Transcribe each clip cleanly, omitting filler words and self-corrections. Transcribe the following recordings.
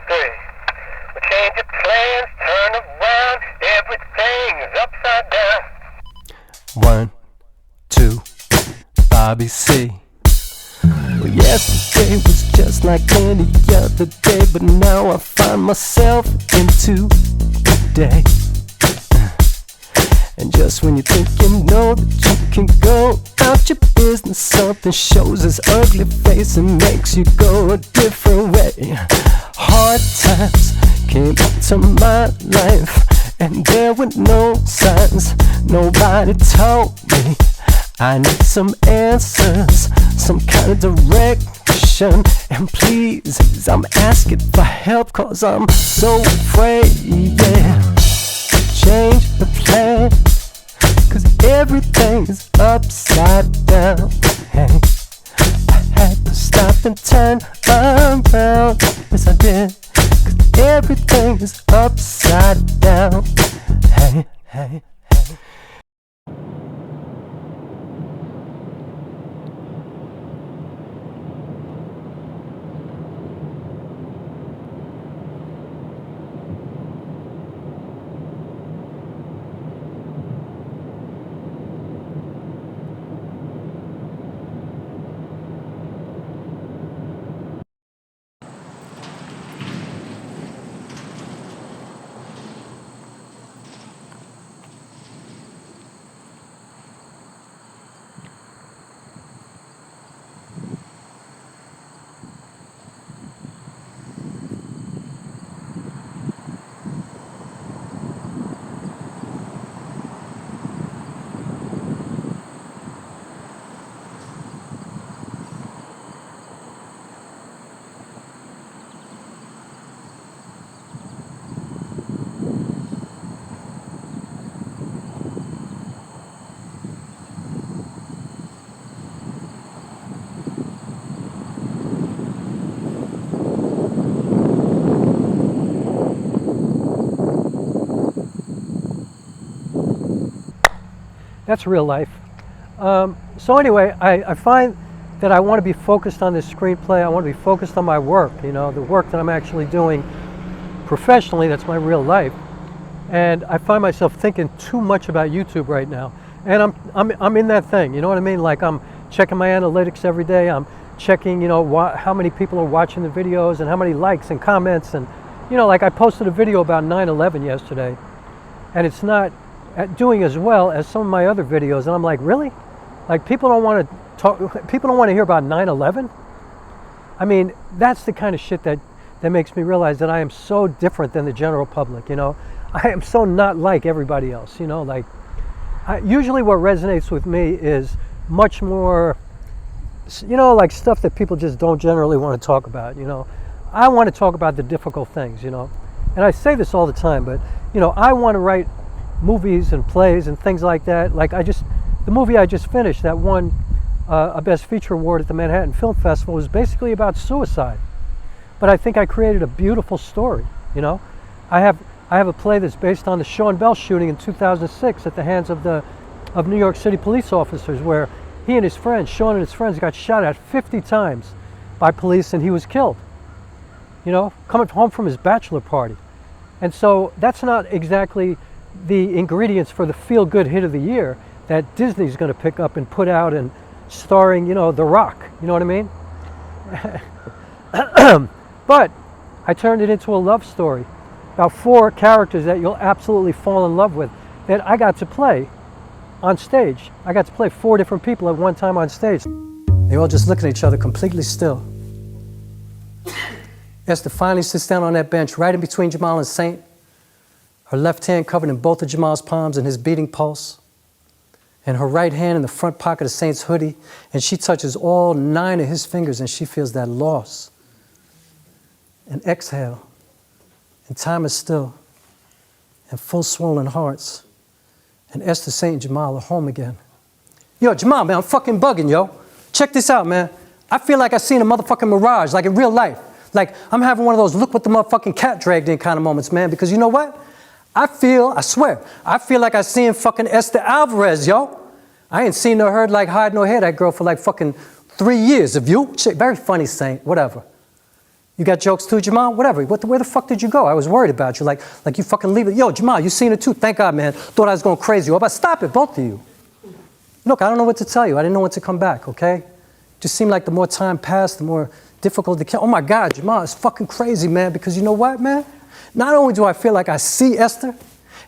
three. We change your plans, turn around, everything's upside down. 1, 2, Bobby C. Well, yesterday was just like any other day, but now I find myself in today. And just when you think you know that you can go about your business, something shows its ugly face and makes you go a different way. Hard times came into my life, and there were no signs. Nobody told me I need some answers, some kind of direction. And please, I'm asking for help, 'cause I'm so afraid, yeah. Change the plan, 'cause everything's upside down. Hey, I had to stop and turn around. Yes, I did, 'cause everything is upside down. Hey, hey, hey. That's real life. So anyway, I find that I want to be focused on this screenplay. I want to be focused on my work, you know, the work that I'm actually doing professionally. That's my real life. And I find myself thinking too much about YouTube right now. And I'm in that thing, you know what I mean? Like, I'm checking my analytics every day. I'm checking, you know, how many people are watching the videos and how many likes and comments. And, you know, like, I posted a video about 9/11 yesterday, and it's not doing as well as some of my other videos, and I'm like, really? Like, people don't want to talk, people don't want to hear about 9/11? I mean, that's the kind of shit that makes me realize that I am so different than the general public, you know? I am so not like everybody else, you know? Like, usually what resonates with me is much more, you know, like stuff that people just don't generally want to talk about, you know? I want to talk about the difficult things, you know? And I say this all the time, but, you know, I want to write movies and plays and things like that. Like, the movie I just finished that won a Best Feature Award at the Manhattan Film Festival was basically about suicide. But I think I created a beautiful story, you know? I have a play that's based on the Sean Bell shooting in 2006 at the hands of New York City police officers, where he and his friends, Sean and his friends, got shot at 50 times by police, and he was killed, you know, coming home from his bachelor party. And so that's not exactly the ingredients for the feel-good hit of the year that Disney's going to pick up and put out, and starring, you know, The Rock, you know what I mean? But I turned it into a love story about 4 characters that you'll absolutely fall in love with, that I got to play on stage. I got to play 4 different people at one time on stage. They all just looking at each other completely still. Esther finally sits down on that bench right in between Jamal and Saint, her left hand covered in both of Jamal's palms and his beating pulse, and her right hand in the front pocket of Saint's hoodie, and she touches all 9 of his fingers, and she feels that loss. And exhale, and time is still, and full swollen hearts, and Esther, Saint, and Jamal are home again. Yo, Jamal, man, I'm fucking bugging, yo. Check this out, man. I feel like I seen a motherfucking mirage, like in real life. Like, I'm having one of those look what the motherfucking cat dragged in kind of moments, man, because you know what? I swear, I feel like I seen fucking Esther Alvarez, yo. I ain't seen or heard like hide nor hair that girl for like fucking 3 years. Of you? Very funny, Saint, whatever. You got jokes too, Jamal? Whatever. Where the fuck did you go? I was worried about you. Like you fucking leave it. Yo, Jamal, you seen it too? Thank God, man. Thought I was going crazy. How about stop it, both of you? Look, I don't know what to tell you. I didn't know when to come back, okay? Just seemed like the more time passed, the more difficult it became. Oh my God, Jamal, it's fucking crazy, man. Because you know what, man? Not only do I feel like I see Esther,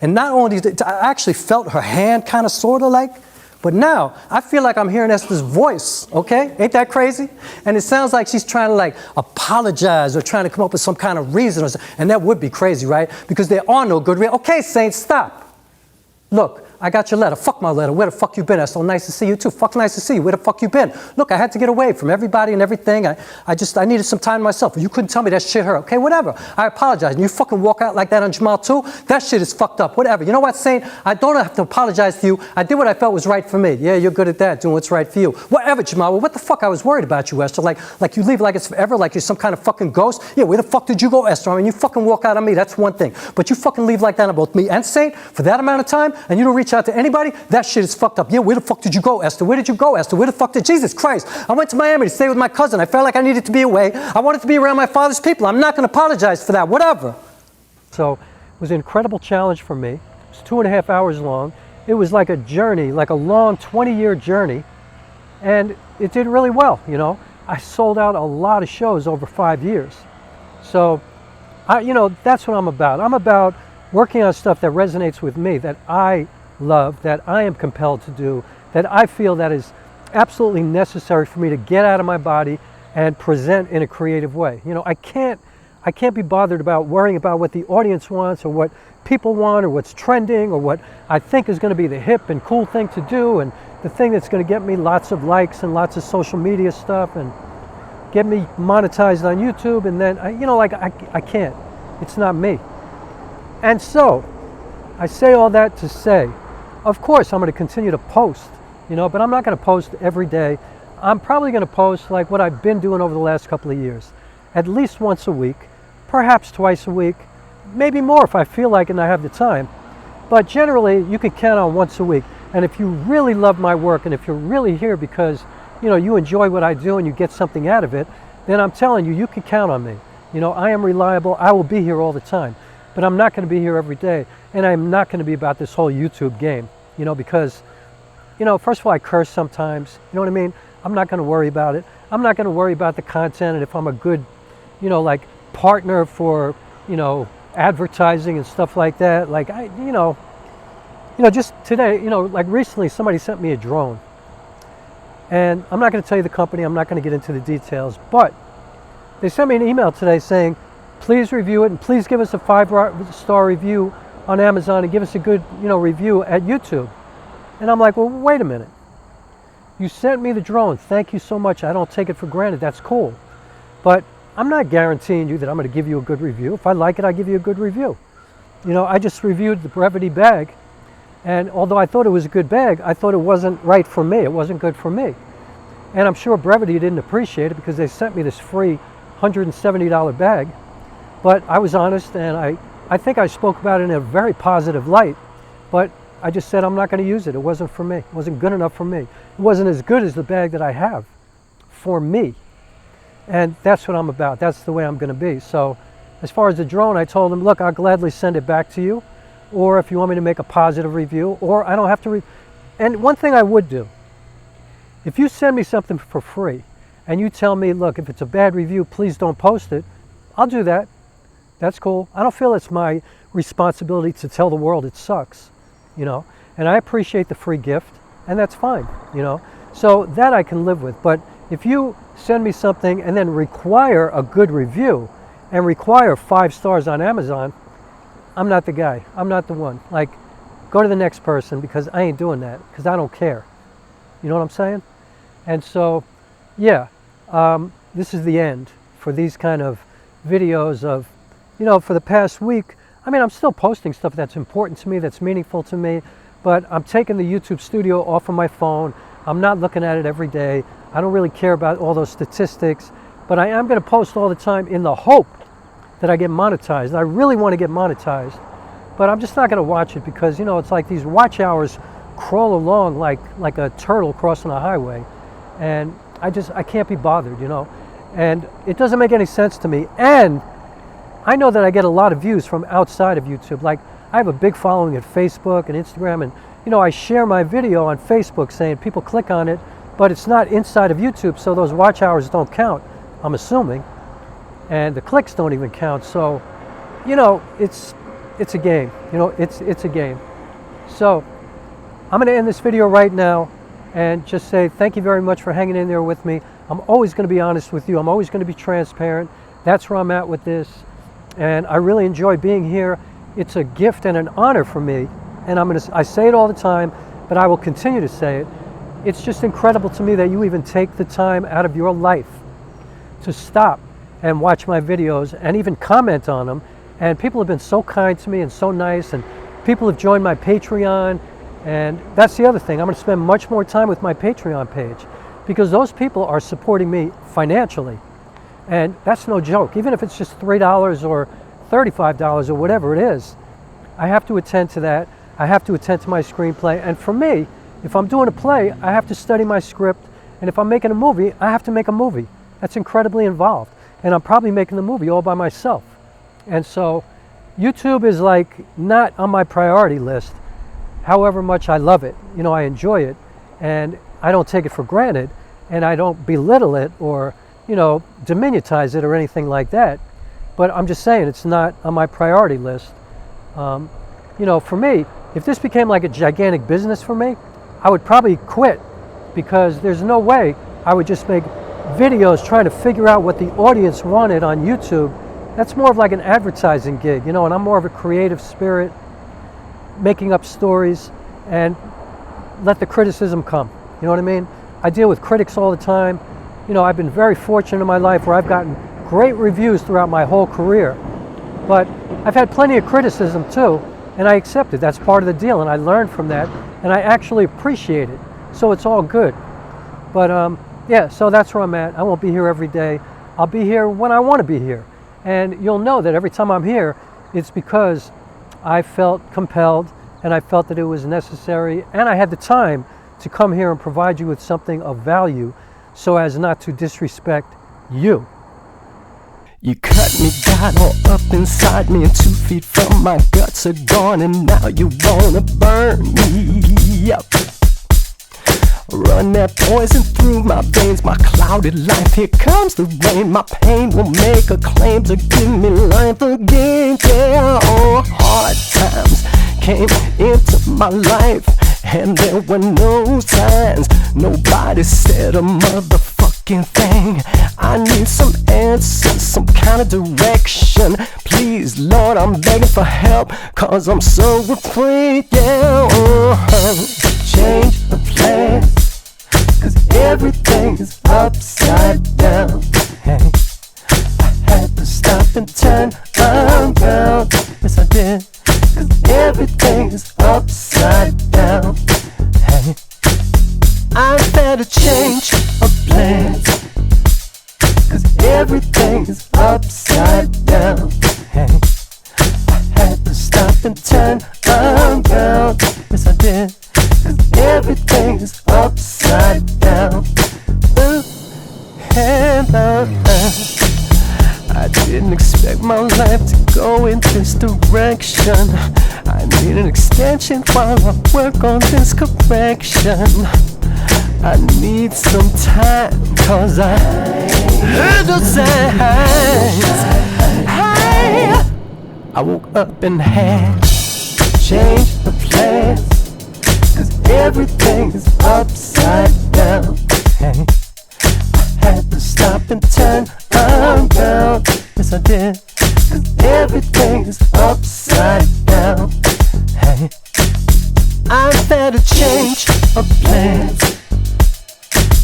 and not only did I actually felt her hand kind of sort of like, but now I feel like I'm hearing Esther's voice, okay? Ain't that crazy? And it sounds like she's trying to like apologize or trying to come up with some kind of reason or something. And that would be crazy, right? Because there are no good reasons. Okay, Saint, stop. Look, I got your letter. Fuck my letter. Where the fuck you been? It's so nice to see you too. Fuck nice to see you. Where the fuck you been? Look, I had to get away from everybody and everything. I needed some time to myself. You couldn't tell me that shit hurt. Okay, whatever. I apologize. And you fucking walk out like that on Jamal too? That shit is fucked up. Whatever. You know what, Saint? I don't have to apologize to you. I did what I felt was right for me. Yeah, you're good at that, doing what's right for you. Whatever, Jamal. Well, what the fuck? I was worried about you, Esther. Like you leave like it's forever, like you're some kind of fucking ghost. Yeah, where the fuck did you go, Esther? I mean, you fucking walk out on me. That's one thing. But you fucking leave like that on both me and Saint for that amount of time, and you don't reach out to anybody? That shit is fucked up. Yeah, where the fuck did you go, Esther? Where did you go, Esther? Where the fuck did Jesus Christ? I went to Miami to stay with my cousin. I felt like I needed to be away. I wanted to be around my father's people. I'm not going to apologize for that. Whatever. So it was an incredible challenge for me. It was 2.5 hours long. It was like a journey, like a long 20-year journey. And it did really well, you know. I sold out a lot of shows over 5 years. So, that's what I'm about. I'm about working on stuff that resonates with me, that I love, that I am compelled to do, that I feel that is absolutely necessary for me to get out of my body and present in a creative way. You know, I can't be bothered about worrying about what the audience wants or what people want or what's trending or what I think is going to be the hip and cool thing to do and the thing that's going to get me lots of likes and lots of social media stuff and get me monetized on YouTube. And then, I can't. It's not me. And so I say all that to say, of course, I'm going to continue to post, but I'm not going to post every day. I'm probably going to post like what I've been doing over the last couple of years, at least once a week, perhaps twice a week, maybe more if I feel like it and I have the time. But generally, you can count on once a week. And if you really love my work and if you're really here because, you enjoy what I do and you get something out of it, then I'm telling you, you can count on me. I am reliable. I will be here all the time. But I'm not going to be here every day. And I'm not going to be about this whole YouTube game, because, first of all, I curse sometimes. You know what I mean? I'm not going to worry about it. I'm not going to worry about the content and if I'm a good, partner for, advertising and stuff like that. Like, just today, like recently somebody sent me a drone. And I'm not going to tell you the company. I'm not going to get into the details. But they sent me an email today saying, please review it and please give us a 5-star review on Amazon and give us a good, review at YouTube. And I'm like, well, wait a minute. You sent me the drone. Thank you so much. I don't take it for granted. That's cool. But I'm not guaranteeing you that I'm going to give you a good review. If I like it, I'll give you a good review. I just reviewed the Brevity bag. And although I thought it was a good bag, I thought it wasn't right for me. It wasn't good for me. And I'm sure Brevity didn't appreciate it because they sent me this free $170 bag. But I was honest, and I think I spoke about it in a very positive light, but I just said I'm not going to use it. It wasn't for me. It wasn't good enough for me. It wasn't as good as the bag that I have for me. And that's what I'm about. That's the way I'm going to be. So as far as the drone, I told them, look, I'll gladly send it back to you, or if you want me to make a positive review, or I don't have to. And one thing I would do, if you send me something for free, and you tell me, look, if it's a bad review, please don't post it, I'll do that. That's cool. I don't feel it's my responsibility to tell the world it sucks, and I appreciate the free gift, and that's fine, so that I can live with. But if you send me something and then require a good review and require 5 stars on Amazon, I'm not the guy. I'm not the one. Like, go to the next person because I ain't doing that because I don't care. You know what I'm saying? And so, yeah, this is the end for these kind of videos of, for the past week. I mean, I'm still posting stuff that's important to me, that's meaningful to me, but I'm taking the YouTube studio off of my phone. I'm not looking at it every day. I don't really care about all those statistics, but I am going to post all the time in the hope that I get monetized. I really want to get monetized, but I'm just not going to watch it because, it's like these watch hours crawl along like a turtle crossing a highway, and I can't be bothered, And it doesn't make any sense to me. And I know that I get a lot of views from outside of YouTube. Like, I have a big following at Facebook and Instagram, and I share my video on Facebook saying people click on it, but it's not inside of YouTube, so those watch hours don't count, I'm assuming. And the clicks don't even count. So, it's a game. It's a game. So, I'm going to end this video right now and just say thank you very much for hanging in there with me. I'm always going to be honest with you. I'm always going to be transparent. That's where I'm at with this. And I really enjoy being here. It's a gift and an honor for me. And I say it all the time, but I will continue to say it. It's just incredible to me that you even take the time out of your life to stop and watch my videos and even comment on them. And people have been so kind to me and so nice, and people have joined my Patreon. And that's the other thing. I'm going to spend much more time with my Patreon page because those people are supporting me financially. And that's no joke. Even if it's just $3 or $35 or whatever it is, I have to attend to that. I have to attend to my screenplay. And for me, if I'm doing a play, I have to study my script. And if I'm making a movie, I have to make a movie. That's incredibly involved. And I'm probably making the movie all by myself. And so YouTube is like not on my priority list, however much I love it. I enjoy it. And I don't take it for granted. And I don't belittle it or, diminutize it or anything like that. But I'm just saying it's not on my priority list. For me, if this became like a gigantic business for me, I would probably quit because there's no way I would just make videos trying to figure out what the audience wanted on YouTube. That's more of like an advertising gig, and I'm more of a creative spirit, making up stories and let the criticism come. You know what I mean? I deal with critics all the time. I've been very fortunate in my life where I've gotten great reviews throughout my whole career. But I've had plenty of criticism too, and I accept it. That's part of the deal, and I learned from that, and I actually appreciate it. So it's all good. But yeah, so that's where I'm at. I won't be here every day. I'll be here when I want to be here. And you'll know that every time I'm here, it's because I felt compelled and I felt that it was necessary, and I had the time to come here and provide you with something of value so as not to disrespect you. You cut me down all up inside me, and 2 feet from my guts are gone, and now you wanna burn me up. Run that poison through my veins, my clouded life. Here comes the rain, my pain will make a claim to give me life again. Yeah, oh, hard times came into my life, and there were no signs. Nobody said a motherfucking thing. I need some answers, some kind of direction. Please, Lord, I'm begging for help, 'cause I'm so afraid. Yeah, change the plan, 'cause everything is upside down. Hey, I had to stop and turn around. Yes, I did, 'cause everything is upside down. Hey, I better change of plans, 'cause everything is upside down. Hey, I had to stop and turn around. Yes, I did, 'cause everything is upside down. I didn't expect my life to go in this direction. I need an extension while I work on this correction. I need some time, 'cause I heard the signs. I woke up and had changed the plans, 'cause everything is upside down. Hey, I had to stop and turn around. Yes, I did, 'cause everything is upside down. Hey, I better change of plans,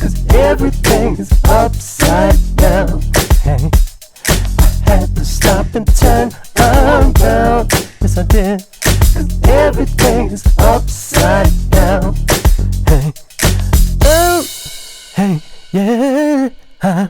'cause everything is upside down. Hey, I had to stop and turn around. Yes, I did, 'cause everything is upside down. Hey, oh, hey, yeah.